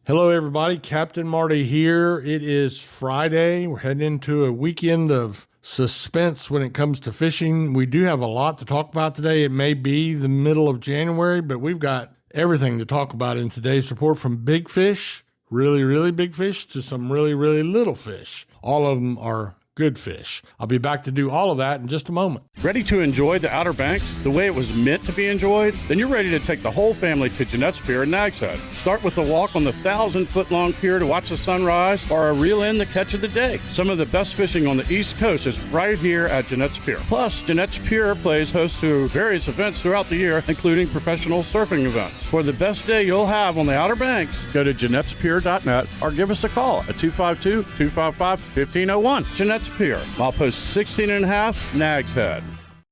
Hello, everybody. Captain Marty here. It is Friday. We're heading into a weekend of suspense when it comes to fishing. We do have a lot to talk about today. It may be the middle of January, but we've got everything to talk about in today's report, from big fish, really, really big fish, to some really, really little fish. All of them are good fish. I'll be back to do all of that in just a moment. Ready to enjoy the Outer Banks the way it was meant to be enjoyed? Then you're ready to take the whole family to Jeanette's Pier in Nags Head. Start with a walk on the 1,000-foot-long pier to watch the sunrise, or a reel in the catch of the day. Some of the best fishing on the East Coast is right here at Jeanette's Pier. Plus, Jeanette's Pier plays host to various events throughout the year, including professional surfing events. For the best day you'll have on the Outer Banks, go to Jeanette'sPier.net or give us a call at 252-255-1501. Jeanette's Pier, milepost 16 and a half, Nags Head.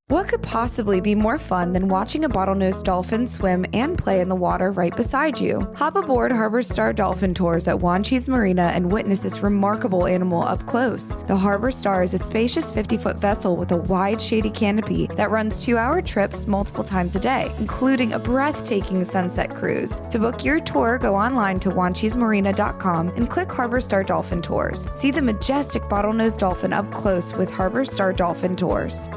What could possibly be more fun than watching a bottlenose dolphin swim and play in the water right beside you? Hop aboard Harbor Star Dolphin Tours at Wanchese Marina and witness this remarkable animal up close. The Harbor Star is a spacious 50-foot vessel with a wide, shady canopy that runs 2-hour trips multiple times a day, including a breathtaking sunset cruise. To book your tour, go online to wanchesemarina.com and click Harbor Star Dolphin Tours. See the majestic bottlenose dolphin up close with Harbor Star Dolphin Tours.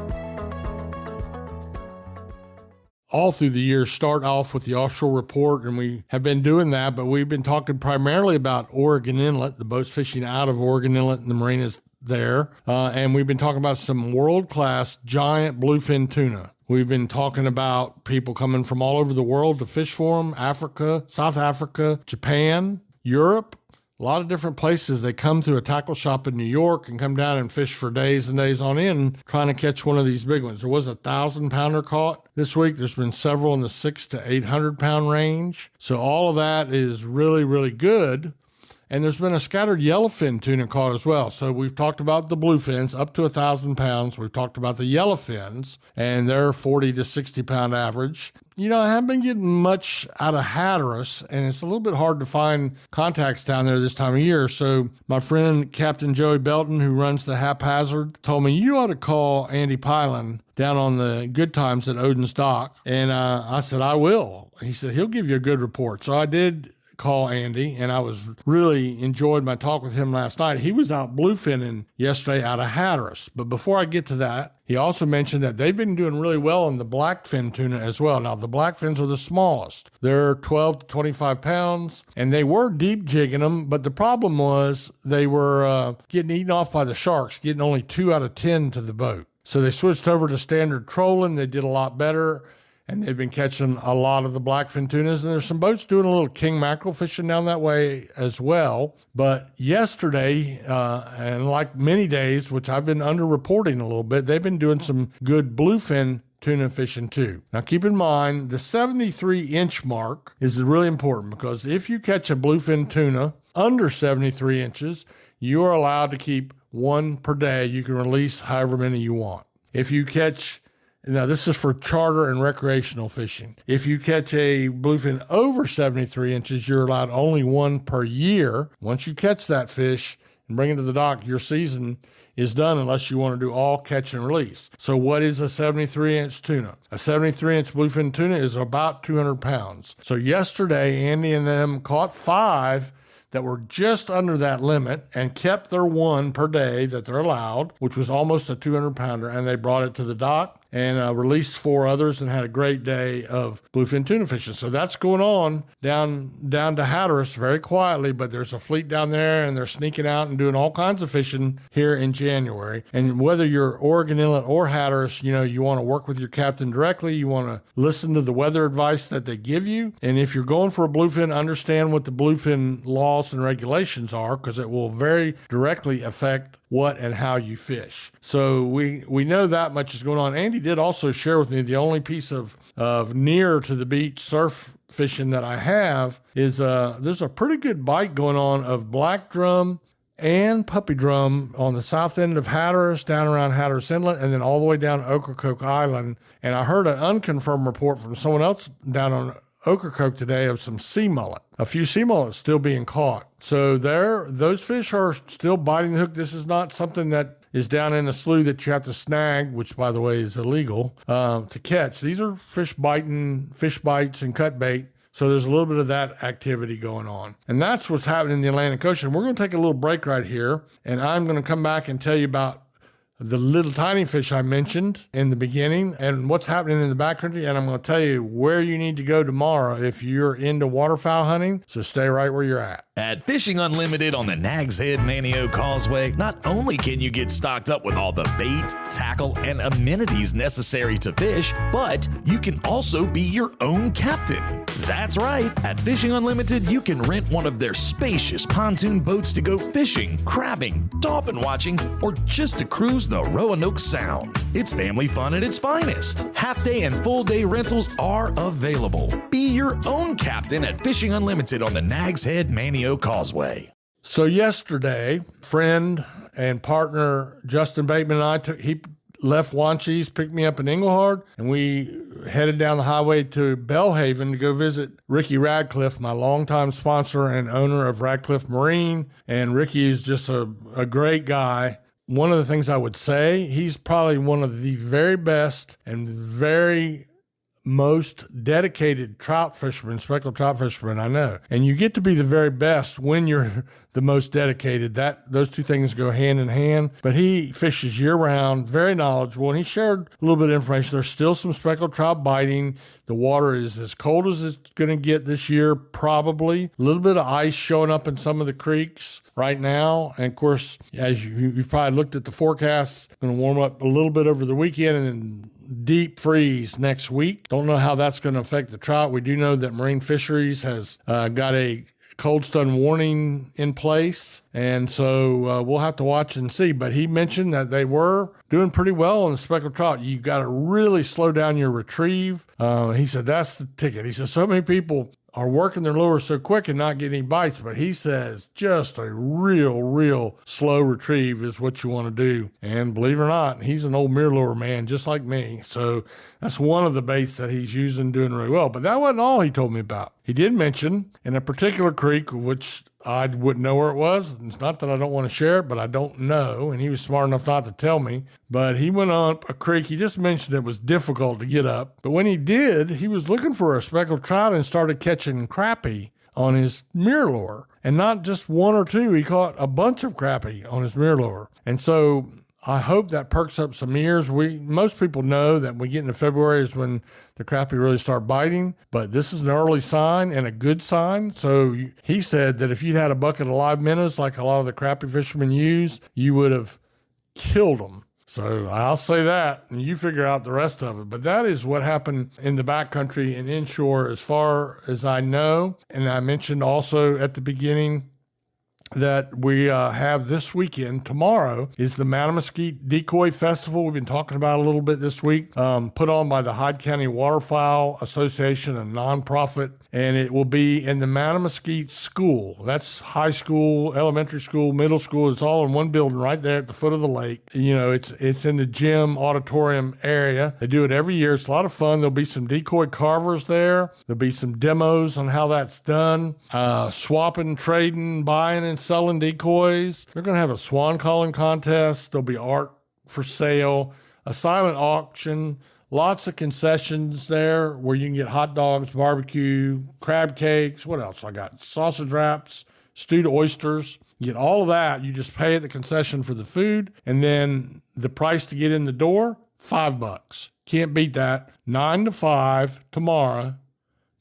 All through the year, start off with the offshore report, and we have been doing that, but we've been talking primarily about Oregon Inlet, the boats fishing out of Oregon Inlet and the marinas there, and we've been talking about some world-class giant bluefin tuna. We've been talking about people coming from all over the world to fish for them: Africa, South Africa, Japan, Europe. A lot of different places. They come to a tackle shop in New York and come down and fish for days and days on end trying to catch one of these big ones. There was a 1,000-pounder caught this week. There's been several in the 600 to 800-pound range. So all of that is really, really good. And there's been a scattered yellowfin tuna caught as well. So we've talked about the bluefins up to 1,000 pounds. We've talked about the yellowfins, and they're 40 to 60-pound average. You know, I haven't been getting much out of Hatteras, and it's a little bit hard to find contacts down there this time of year. So my friend Captain Joey Belton, who runs the Haphazard, told me, you ought to call Andy Pylan down on the good times at Odin's Dock. And I said, I will. He said, he'll give you a good report. So I did call Andy, and I was really enjoyed my talk with him last night. He was out bluefinning yesterday out of Hatteras. But before I get to that, he also mentioned that they've been doing really well on the blackfin tuna as well. Now, the blackfins are the smallest. They're 12 to 25 pounds, and they were deep jigging them, but the problem was they were getting eaten off by the sharks, getting only 2 out of 10 to the boat. So they switched over to standard trolling. They did a lot better, and they've been catching a lot of the blackfin tunas. And there's some boats doing a little king mackerel fishing down that way as well. But yesterday, and like many days, which I've been underreporting a little bit, they've been doing some good bluefin tuna fishing too. Now keep in mind, the 73-inch mark is really important, because if you catch a bluefin tuna under 73 inches, you are allowed to keep one per day. You can release however many you want. If you catch, now this is for charter and recreational fishing, if you catch a bluefin over 73 inches, you're allowed only one per year. Once you catch that fish and bring it to the dock, your season is done unless you want to do all catch and release. So what is a 73-inch tuna? A 73-inch bluefin tuna is about 200 pounds. So yesterday, Andy and them caught 5 that were just under that limit and kept their one per day that they're allowed, which was almost a 200-pounder, and they brought it to the dock and released 4 others and had a great day of bluefin tuna fishing. So that's going on down to Hatteras very quietly, but there's a fleet down there, and they're sneaking out and doing all kinds of fishing here in January. And whether you're Oregon Inlet or Hatteras, you know, you want to work with your captain directly. You want to listen to the weather advice that they give you. And if you're going for a bluefin, understand what the bluefin laws and regulations are, because it will very directly affect what and how you fish. So we know that much is going on. Andy did also share with me the only piece of near to the beach surf fishing that I have is there's a pretty good bite going on of black drum and puppy drum on the south end of Hatteras, down around Hatteras Inlet, and then all the way down Ocracoke Island. And I heard an unconfirmed report from someone else down on Ocracoke today of some sea mullet, a few sea mullets still being caught. So those fish are still biting the hook. This is not something that is down in a slough that you have to snag, which, by the way, is illegal, to catch. These are fish bites and cut bait So there's a little bit of that activity going on. And that's what's happening in the Atlantic Ocean. We're going to take a little break right here, and I'm going to come back and tell you about the little tiny fish I mentioned in the beginning and what's happening in the backcountry. And I'm going to tell you where you need to go tomorrow if you're into waterfowl hunting. So stay right where you're at. At Fishing Unlimited on the Nags Head Manio Causeway, not only can you get stocked up with all the bait, tackle, and amenities necessary to fish, but you can also be your own captain. That's right. At Fishing Unlimited, you can rent one of their spacious pontoon boats to go fishing, crabbing, dolphin watching, or just to cruise the Roanoke Sound. It's family fun at its finest. Half-day and full-day rentals are available. Be your own captain at Fishing Unlimited on the Nags Head Manio Causeway. So yesterday, friend and partner Justin Bateman and he left Wanchese, picked me up in Englehard, and we headed down the highway to Belhaven to go visit Ricky Radcliffe, my longtime sponsor and owner of Radcliffe Marine. And Ricky is just a great guy. One of the things I would say, he's probably one of the very best and very most dedicated trout fishermen, speckled trout fishermen I know. And you get to be the very best when you're the most dedicated. Those two things go hand in hand. But he fishes year round, very knowledgeable, and he shared a little bit of information. There's still some speckled trout biting. The water is as cold as it's going to get this year, probably. A little bit of ice showing up in some of the creeks right now. And of course, as you've probably looked at the forecast, it's going to warm up a little bit over the weekend and then deep freeze next week. Don't know how that's going to affect the trout. We do know that Marine Fisheries has got a cold stun warning in place, and so we'll have to watch and see. But he mentioned that they were doing pretty well on the speckled trout. You got to really slow down your retrieve. He said that's the ticket. He said so many people are working their lures so quick and not getting any bites, but he says just a real slow retrieve is what you want to do. And believe it or not, he's an old mirror man just like me. So that's one of the baits that he's using, doing really well. But that wasn't all he told me about. He did mention in a particular creek, which I wouldn't know where it was. It's not that I don't want to share it, but I don't know. And he was smart enough not to tell me. But he went up a creek. He just mentioned it was difficult to get up. But when he did, he was looking for a speckled trout and started catching crappie on his mirror lure. And not just one or two. He caught a bunch of crappie on his mirror lure. And so I hope that perks up some ears. Most people know that we get into February is when the crappie really start biting, but this is an early sign and a good sign. So he said that if you'd had a bucket of live minnows like a lot of the crappie fishermen use, you would have killed them. So I'll say that, and you figure out the rest of it. But that is what happened in the backcountry and inshore as far as I know. And I mentioned also at the beginning that we have this weekend. Tomorrow is the Mattamuskeet Decoy Festival. We've been talking about a little bit this week, put on by the Hyde County Waterfowl Association, a nonprofit, and it will be in the Mattamuskeet School. That's high school, elementary school, middle school. It's all in one building right there at the foot of the lake. You know, it's in the gym auditorium area. They do it every year. It's a lot of fun. There'll be some decoy carvers there. There'll be some demos on how that's done, swapping, trading, buying, and selling decoys. They're going to have a swan calling contest. There'll be art for sale, a silent auction, lots of concessions there where you can get hot dogs, barbecue, crab cakes. What else I got? Sausage wraps, stewed oysters. You get all of that. You just pay at the concession for the food. And then the price to get in the door, $5. Can't beat that. 9 to 5 tomorrow,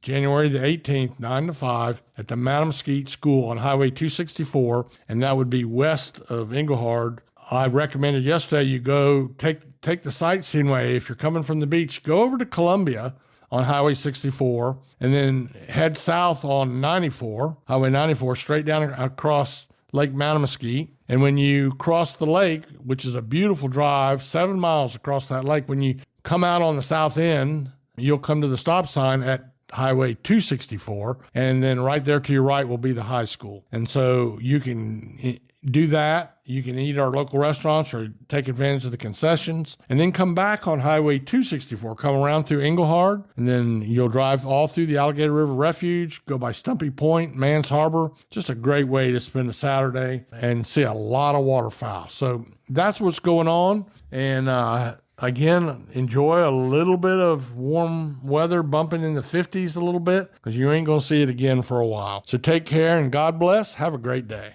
January the 18th, 9 to 5 at the Mattamuskeet School on Highway 264, and that would be west of Englehard. I recommended yesterday you go take the sightseeing way. If you're coming from the beach, go over to Columbia on Highway 64 and then head south on 94, Highway 94, straight down across Lake Mattamuskeet. And when you cross the lake, which is a beautiful drive, 7 miles across that lake, when you come out on the south end, you'll come to the stop sign at Highway 264, and then right there to your right will be the high school. And so you can do that. You can eat at our local restaurants or take advantage of the concessions, and then come back on Highway 264, come around through Englehard, and then you'll drive all through the Alligator River Refuge, go by Stumpy Point, Mans Harbor. Just a great way to spend a Saturday and see a lot of waterfowl. So that's what's going on, and I again, enjoy a little bit of warm weather bumping in the 50s a little bit because you ain't going to see it again for a while. So take care and God bless. Have a great day.